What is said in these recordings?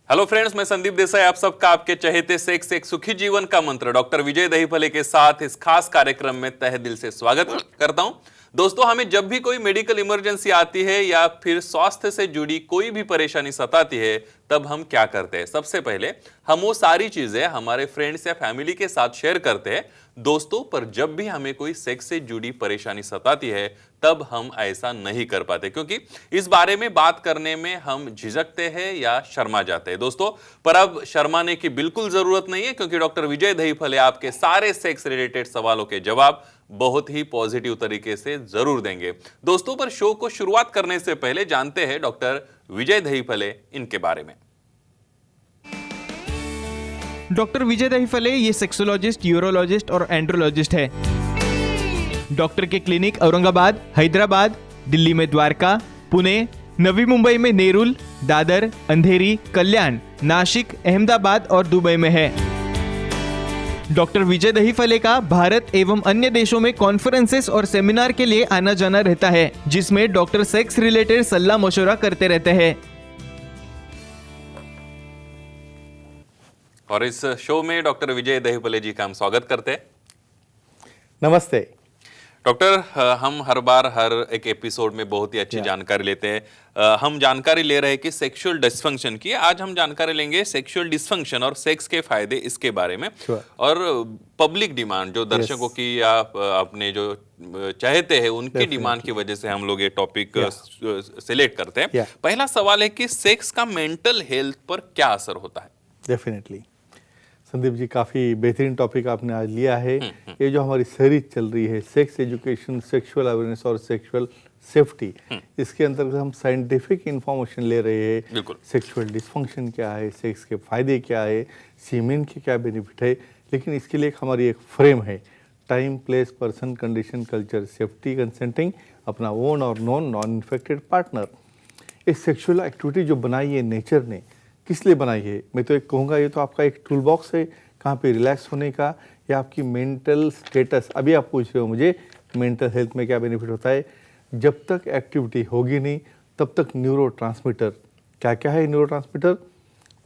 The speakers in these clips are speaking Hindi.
हेलो फ्रेंड्स, मैं संदीप देसाई आप सबका आपके चहेते सेक्स एक सुखी जीवन का मंत्र डॉक्टर विजय दहीफले के साथ इस खास कार्यक्रम में तहे दिल से स्वागत करता हूं। दोस्तों, हमें जब भी कोई मेडिकल इमरजेंसी आती है या फिर स्वास्थ्य से जुड़ी कोई भी परेशानी सताती है, तब हम क्या करते हैं? सबसे पहले हम वो सारी चीजें हमारे फ्रेंड्स या फैमिली के साथ शेयर करते हैं दोस्तों, पर जब भी हमें कोई सेक्स से जुड़ी परेशानी सताती है तब हम ऐसा नहीं कर पाते, क्योंकि इस बारे में बात करने में हम झिझकते हैं या शर्मा जाते हैं दोस्तों। पर अब शर्माने की बिल्कुल जरूरत नहीं है, क्योंकि डॉक्टर विजय दहीफले आपके सारे सेक्स रिलेटेड सवालों के जवाब बहुत ही पॉजिटिव तरीके से जरूर देंगे दोस्तों। पर शो को शुरुआत करने से पहले जानते हैं डॉक्टर विजय दहीफले इनके बारे में। डॉक्टर विजय दहीफले ये सेक्सोलॉजिस्ट, यूरोलॉजिस्ट और एंड्रोलॉजिस्ट है। डॉक्टर के क्लिनिक औरंगाबाद, हैदराबाद, दिल्ली में द्वारका, पुणे, नवी मुंबई में नेरुल, दादर, अंधेरी, कल्याण, नासिक, अहमदाबाद और दुबई में है। डॉक्टर विजय दहीफले का भारत एवं अन्य देशों में कॉन्फ्रेंसेस और सेमिनार के लिए आना जाना रहता है, जिसमें डॉक्टर सेक्स रिलेटेड सलाह मशवरा करते रहते हैं। और इस शो में डॉक्टर विजय दहीफले जी का हम स्वागत करते हैं। नमस्ते डॉक्टर, हम हर बार हर एक एपिसोड में बहुत ही अच्छी जानकारी लेते हैं। हम जानकारी ले रहे हैं कि सेक्सुअल डिसफंक्शन की। आज हम जानकारी लेंगे सेक्सुअल डिसफंक्शन और सेक्स के फायदे इसके बारे में। और पब्लिक डिमांड जो दर्शकों की या अपने जो चाहते हैं उनकी डिमांड की वजह से हम लोग ये टॉपिक सिलेक्ट करते हैं। पहला सवाल है कि सेक्स का मेंटल हेल्थ पर क्या असर होता है? डेफिनेटली संदीप जी, काफ़ी बेहतरीन टॉपिक आपने आज लिया है। ये जो हमारी सीरीज चल रही है सेक्स एजुकेशन, सेक्सुअल अवेयरनेस और सेक्सुअल सेफ्टी, इसके अंतर्गत हम साइंटिफिक इंफॉर्मेशन ले रहे हैं। सेक्सुअल डिसफंक्शन क्या है, सेक्स के फायदे क्या है, सीमेन के क्या बेनिफिट है, लेकिन इसके लिए हमारी एक फ्रेम है: time, place, person, condition, culture, safety, consenting, अपना ओन और नॉन इन्फेक्टेड पार्टनर। ये सेक्सुअल एक्टिविटी जो बनाई है नेचर ने, किस लिए बनाई है? मैं तो एक कहूँगा, ये तो आपका एक टूल बॉक्स है कहाँ पे रिलैक्स होने का, या आपकी मेंटल स्टेटस। अभी आप पूछ रहे हो मुझे मेंटल हेल्थ में क्या बेनिफिट होता है। जब तक एक्टिविटी होगी नहीं तब तक न्यूरो ट्रांसमीटर, क्या क्या है neurotransmitter?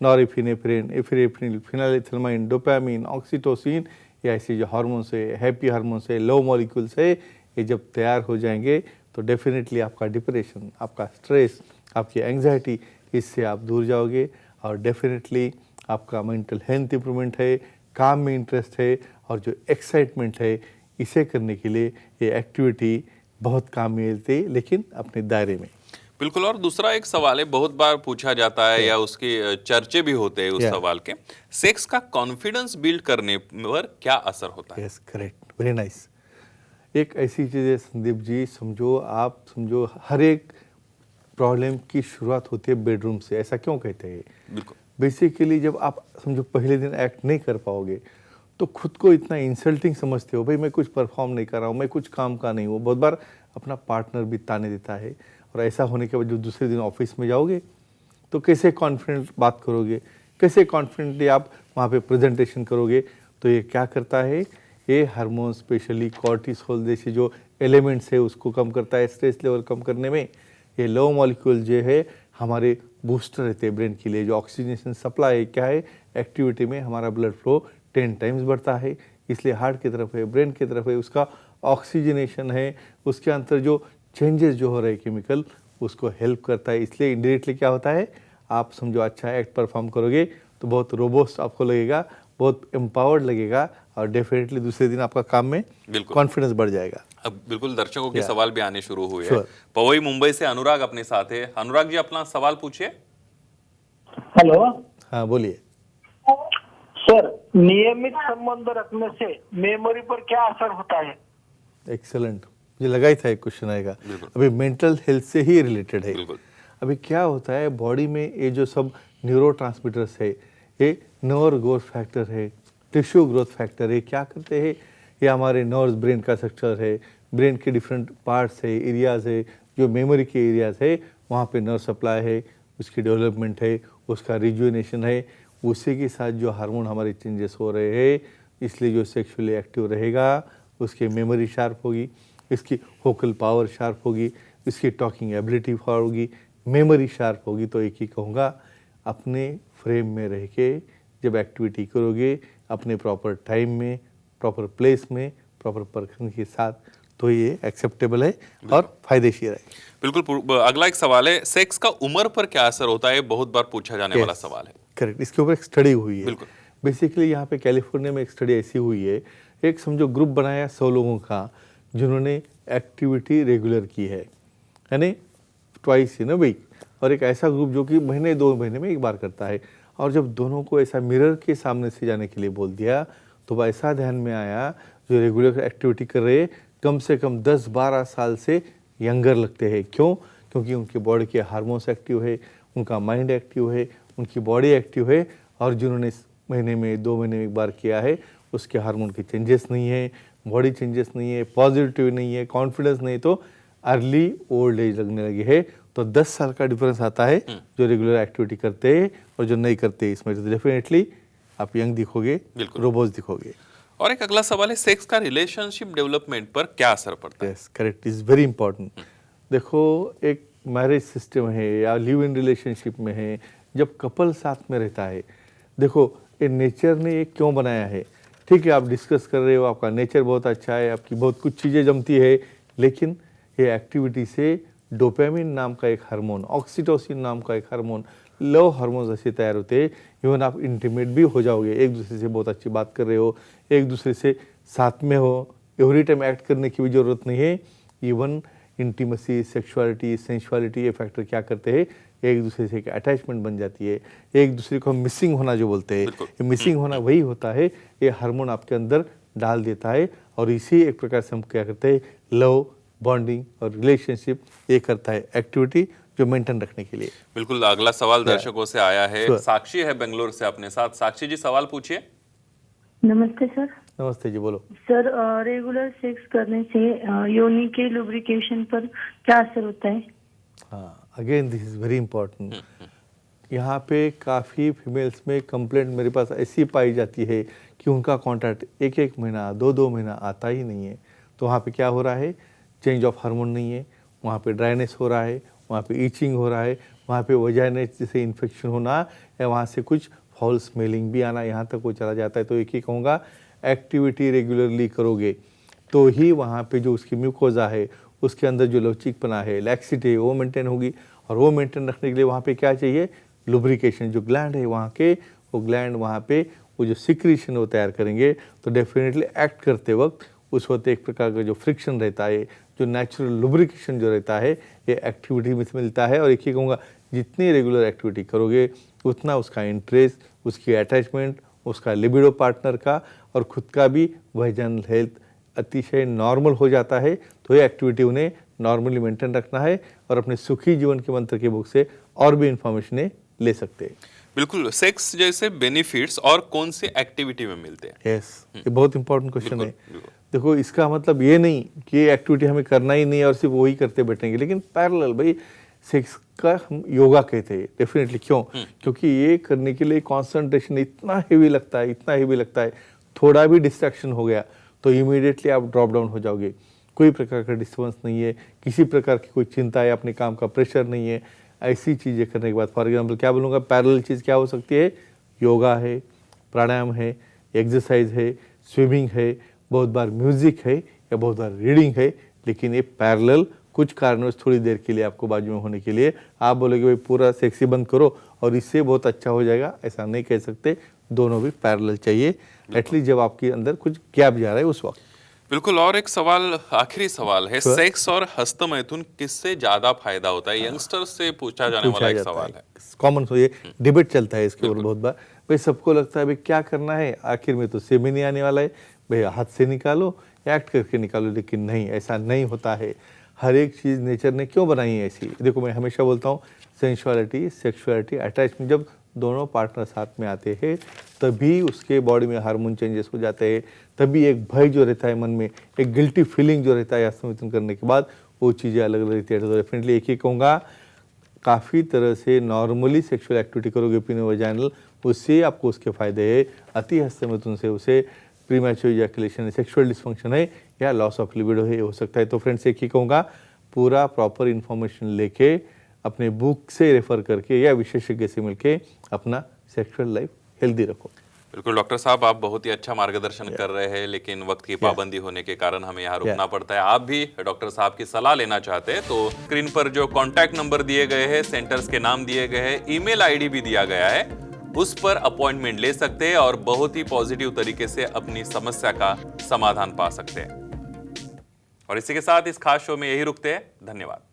Norepinephrine, epinephrine, phenylethylamine, dopamine, oxytocin, ये ऐसे जो हार्मोन्स है, हैप्पी हार्मोन्स है, लो मॉलिक्यूल्स है, ये जब तैयार हो जाएंगे तो डेफिनेटली आपका डिप्रेशन, आपका स्ट्रेस, आपकी एंग्जाइटी, इससे आप दूर जाओगे। और डेफिनेटली आपका मेंटल हेल्थ इंप्रूवमेंट है, काम में इंटरेस्ट है, और जो एक्साइटमेंट है, इसे करने के लिए ये एक्टिविटी बहुत काम में मिलती है, लेकिन अपने दायरे में। बिल्कुल। और दूसरा एक सवाल है, बहुत बार पूछा जाता है या उसके चर्चे भी होते हैं उस सवाल के, सेक्स का कॉन्फिडेंस बिल्ड करने पर क्या असर होता है? Yes, correct, very nice. एक ऐसी चीज़ है संदीप जी, आप समझो हर एक प्रॉब्लम की शुरुआत होती है बेडरूम से। ऐसा क्यों कहते हैं? बिल्कुल। बेसिकली जब आप समझो पहले दिन एक्ट नहीं कर पाओगे तो खुद को इतना इंसल्टिंग समझते हो, भाई मैं कुछ परफॉर्म नहीं कर रहा हूँ, मैं कुछ काम का नहीं हूँ। बहुत बार अपना पार्टनर भी ताने देता है, और ऐसा होने के बाद जो दूसरे दिन ऑफिस में जाओगे तो कैसे कॉन्फिडेंट बात करोगे, कैसे कॉन्फिडेंटली आप वहाँ पे प्रेजेंटेशन करोगे? तो ये क्या करता है, ये हार्मोन, स्पेशली कॉर्टिसोल जैसे जो एलिमेंट्स है उसको कम करता है, स्ट्रेस लेवल कम करने में। ये लो मॉलिक्यूल जो है हमारे बूस्टर रहते हैं ब्रेन के लिए। जो ऑक्सीजनेशन सप्लाई क्या है, एक्टिविटी में हमारा ब्लड फ्लो 10 टाइम्स बढ़ता है, इसलिए हार्ट की तरफ है, ब्रेन की तरफ है, उसका ऑक्सीजनेशन है, उसके अंदर जो चेंजेस जो हो रहे हैं केमिकल, उसको हेल्प करता है। इसलिए इंडायरेक्टली क्या होता है, आप समझो अच्छा एक्ट परफॉर्म करोगे तो बहुत रोबोस्ट आपको लगेगा, बहुत एम्पावर्ड लगेगा, और डेफिनेटली दूसरे दिन आपका काम में कॉन्फिडेंस बढ़ जाएगा। अब बिल्कुल दर्शकों के सवाल भी आने शुरू हुए हैं। पवई मुंबई से अनुराग अपने साथ है। अनुराग जी, अपना सवाल पूछिए। हेलो। हाँ, बोलिए सर, नियमित संबंध रखने से मेमोरी पर क्या असर होता है? एक्सेलेंट, मुझे लगा ही था एक क्वेश्चन आएगा। अभी मेंटल हेल्थ से ही रिलेटेड है। अभी क्या होता है बॉडी में, ये जो सब न्यूरो ट्रांसमीटर्स है, ये नर्व ग्रोथ फैक्टर है, टिश्यू ग्रोथ फैक्टर है, क्या करते हैं, ये हमारे नर्व्स, ब्रेन का स्ट्रक्चर है, ब्रेन के डिफरेंट पार्ट्स है, एरियाज है, जो मेमोरी के एरियाज है वहाँ पे नर्व सप्लाई है, उसकी डेवलपमेंट है, उसका रिजुविनेशन है, उसी के साथ जो हार्मोन हमारे चेंजेस हो रहे हैं, इसलिए जो सेक्सुअली एक्टिव रहेगा उसकी मेमोरी शार्प होगी, इसकी फोकल पावर शार्प होगी, इसकी टॉकिंग एबिलिटी होगी, मेमोरी शार्प होगी। तो एक ही कहूँगा, अपने फ्रेम में रह के जब एक्टिविटी करोगे अपने प्रॉपर टाइम में, प्रॉपर प्लेस में, प्रॉपर पर्सन के साथ, तो ये एक्सेप्टेबल है और फायदेशीर है। बिल्कुल। अगला एक सवाल है, सेक्स का उम्र पर क्या असर होता है? बहुत बार पूछा जाने वाला सवाल है। करेक्ट, इसके ऊपर एक स्टडी हुई है। बिल्कुल। बेसिकली यहाँ पे कैलिफोर्निया में एक स्टडी ऐसी हुई है, एक समझो ग्रुप बनाया 100 लोगों का जिन्होंने एक्टिविटी रेगुलर की है, यानी ट्वाइस इन अ वीक, और एक ऐसा ग्रुप जो कि महीने 2 महीने में एक बार करता है। और जब दोनों को ऐसा मिरर के सामने से जाने के लिए बोल दिया तो वह ऐसा ध्यान में आया, जो रेगुलर एक्टिविटी कर रहे कम से कम 10-12 साल से यंगर लगते हैं। क्यों? क्योंकि उनकी बॉडी के हार्मोन्स एक्टिव है, उनका माइंड एक्टिव है, उनकी बॉडी एक्टिव है, और जिन्होंने महीने में 2 महीने में एक बार किया है उसके हार्मोन के चेंजेस नहीं है, बॉडी चेंजेस नहीं है, पॉजिटिव नहीं है, कॉन्फिडेंस नहीं, तो अर्ली ओल्ड एज लगने लगी है। तो 10 साल का डिफरेंस आता है जो रेगुलर एक्टिविटी करते हैं और जो नहीं करते। इसमें तो डेफिनेटली आप यंग दिखोगे, रोबोज दिखोगे। और एक अगला सवाल है, सेक्स का रिलेशनशिप डेवलपमेंट पर क्या असर पड़ता है? Yes, correct, is very important. देखो, एक मैरिज सिस्टम है या लिव इन रिलेशनशिप में है, जब कपल साथ में रहता है, देखो ये नेचर ने ये क्यों बनाया है। ठीक है, आप डिस्कस कर रहे हो, आपका नेचर बहुत अच्छा है, आपकी बहुत कुछ चीज़ें जमती है, लेकिन ये एक्टिविटी से डोपामिन नाम का एक हार्मोन, ऑक्सीटोसिन नाम का एक हार्मोन, लव हार्मोन ऐसे तैयार होते हैं। इवन आप इंटीमेट भी हो जाओगे, एक दूसरे से बहुत अच्छी बात कर रहे हो, एक दूसरे से साथ में हो, एवरी टाइम एक्ट करने की भी ज़रूरत नहीं है। इवन इंटीमेसी, सेक्सुअलिटी, सेंसुअलिटी, ये फैक्टर क्या करते हैं, एक दूसरे से एक अटैचमेंट बन जाती है, एक दूसरे को मिसिंग होना जो बोलते हैं, ये मिसिंग होना वही होता है, ये हार्मोन आपके अंदर डाल देता है, और इसी एक प्रकार से हम क्या करते हैं, लव, बॉन्डिंग और रिलेशनशिप ये करता है एक्टिविटी जो मेंटेन रखने के लिए। बिल्कुल। अगला सवाल दर्शकों से आया है, साक्षी है बेंगलोर से अपने साथ। साक्षी जी, सवाल पूछिए। नमस्ते सर। नमस्ते जी, बोलो। सर, रेगुलर सेक्स करने से योनि के लुब्रिकेशन पर क्या असर होता है? हाँ, again this is very important. यहाँ पे काफ़ी फीमेल्स में कंप्लेंट मेरे पास ऐसी पाई जाती है कि उनका कॉन्टैक्ट 1-1 महीना, 2-2 महीना आता ही नहीं है। तो वहाँ पे क्या हो रहा है, चेंज ऑफ हार्मोन नहीं है, वहाँ पे ड्राइनेस हो रहा है, वहाँ पे ईचिंग हो रहा है, वहाँ पे वजाइना जैसे इन्फेक्शन होना, या वहाँ से कुछ फॉल स्मेलिंग भी आना, यहाँ तक वो चला जाता है। तो एक ही कहूँगा, एक्टिविटी रेगुलरली करोगे तो ही वहाँ पे जो उसकी म्यूकोजा है, उसके अंदर जो लवचिकपना है, लैक्सिटी है, वो मेंटेन होगी। और वो मेंटेन रखने के लिए वहाँ पे क्या चाहिए, लुब्रिकेशन। जो ग्लैंड है वहाँ के, वो ग्लैंड वहाँ पे वो जो सिक्रीशन वो तैयार करेंगे, तो डेफिनेटली एक्ट करते वक्त उस वक्त एक प्रकार का जो फ्रिक्शन रहता है, जो नेचुरल लुब्रिकेशन जो रहता है, ये एक्टिविटी में से मिलता है। और एक ही कहूँगा, जितनी रेगुलर एक्टिविटी करोगे उतना उसका इंटरेस्ट, उसकी अटैचमेंट, उसका लिबिडो पार्टनर का और खुद का भी वजन हेल्थ अतिशय नॉर्मल हो जाता है। तो ये एक्टिविटी उन्हें नॉर्मली मेंटेन रखना है, और अपने सुखी जीवन के मंत्र के बुक से और भी इंफॉर्मेशन ले सकते हैं। बिल्कुल। सेक्स जैसे बेनिफिट्स और कौन सी एक्टिविटी में मिलते हैं? यस, ये बहुत इंपॉर्टेंट क्वेश्चन है। बिल्कुल। देखो, इसका मतलब ये नहीं कि ये एक्टिविटी हमें करना ही नहीं है और सिर्फ वही करते बैठेंगे, लेकिन पैरेलल, भाई सेक्स का हम योगा कहते हैं डेफिनेटली। क्यों? क्योंकि ये करने के लिए कंसंट्रेशन इतना हेवी लगता है, इतना हेवी लगता है, थोड़ा भी डिस्ट्रैक्शन हो गया तो इमीडिएटली आप ड्रॉप डाउन हो जाओगे। कोई प्रकार का डिस्टर्बेंस नहीं है, किसी प्रकार की कोई चिंता है, अपने काम का प्रेशर नहीं है। ऐसी चीज़ें करने के बाद, फॉर एग्जाम्पल क्या बोलूँगा, पैरेलल चीज़ क्या हो सकती है, योगा है, प्राणायाम है, एक्सरसाइज है, स्विमिंग है, बहुत बार म्यूजिक है, या बहुत बार रीडिंग है। लेकिन ये पैरेलल कुछ कारणों से थोड़ी देर के लिए आपको बाजू में होने के लिए, आप बोलोगे भाई पूरा सेक्स ही बंद करो और इससे बहुत अच्छा हो जाएगा, ऐसा नहीं कह सकते। दोनों भी पैरेलल चाहिए, एटलीस्ट जब आपके अंदर कुछ गैप जा रहा है उस वक्त। बिल्कुल। और एक सवाल, आखिरी सवाल है, सेक्स और हस्तमैथुन किससे ज्यादा फायदा होता है? यंगस्टर से पूछा जाने वाला एक सवाल है। कॉमन ये डिबेट चलता है इसके ऊपर बहुत बार। भाई सबको लगता है भाई क्या करना है, आखिर में तो सेम ही नहीं आने वाला है, भाई हाथ से निकालो, एक्ट करके निकालो। लेकिन नहीं, ऐसा नहीं होता है। हर एक चीज़ नेचर ने क्यों बनाई है ऐसी? देखो, मैं हमेशा बोलता हूँ, सेंसुअलिटी, सेक्सुअलिटी, अटैचमेंट, जब दोनों पार्टनर साथ में आते हैं तभी उसके बॉडी में हार्मोन चेंजेस हो जाते हैं, तभी एक भय जो रहता है मन में, एक गिल्टी फीलिंग जो रहता है हस्तमैथुन करने के बाद, वो चीज़ें अलग अलग रहती है। तो डेफिनेटली एक ही कहूँगा, काफ़ी तरह से नॉर्मली सेक्सुअल एक्टिविटी करोगे पिनोवैजाइनल, उससे आपको उसके फायदे है। अति हस्तमैथुन से उसे प्रीमैच्योर इजैकुलेशन, सेक्सुअल डिस्फंक्शन है, या लॉस ऑफ लिबिडो है, हो सकता है। तो फ्रेंड्स, एक ही कहूँगा, पूरा प्रॉपर इन्फॉर्मेशन लेके अपने बुक से रेफर करके या विशेषज्ञ से मिलके अपना सेक्सुअल लाइफ हेल्दी रखो। बिल्कुल डॉक्टर साहब, आप बहुत ही अच्छा मार्गदर्शन कर रहे हैं, लेकिन वक्त की पाबंदी होने के कारण हमें यहाँ रुकना पड़ता है। आप भी डॉक्टर साहब की सलाह लेना चाहते हैं तो स्क्रीन पर जो कॉन्टैक्ट नंबर दिए गए हैं, सेंटर्स के नाम दिए गए हैं, ईमेल आईडी भी दिया गया है, उस पर अपॉइंटमेंट ले सकते हैं और बहुत ही पॉजिटिव तरीके से अपनी समस्या का समाधान पा सकते हैं। और इसी के साथ इस खास शो में यही रुकते हैं। धन्यवाद।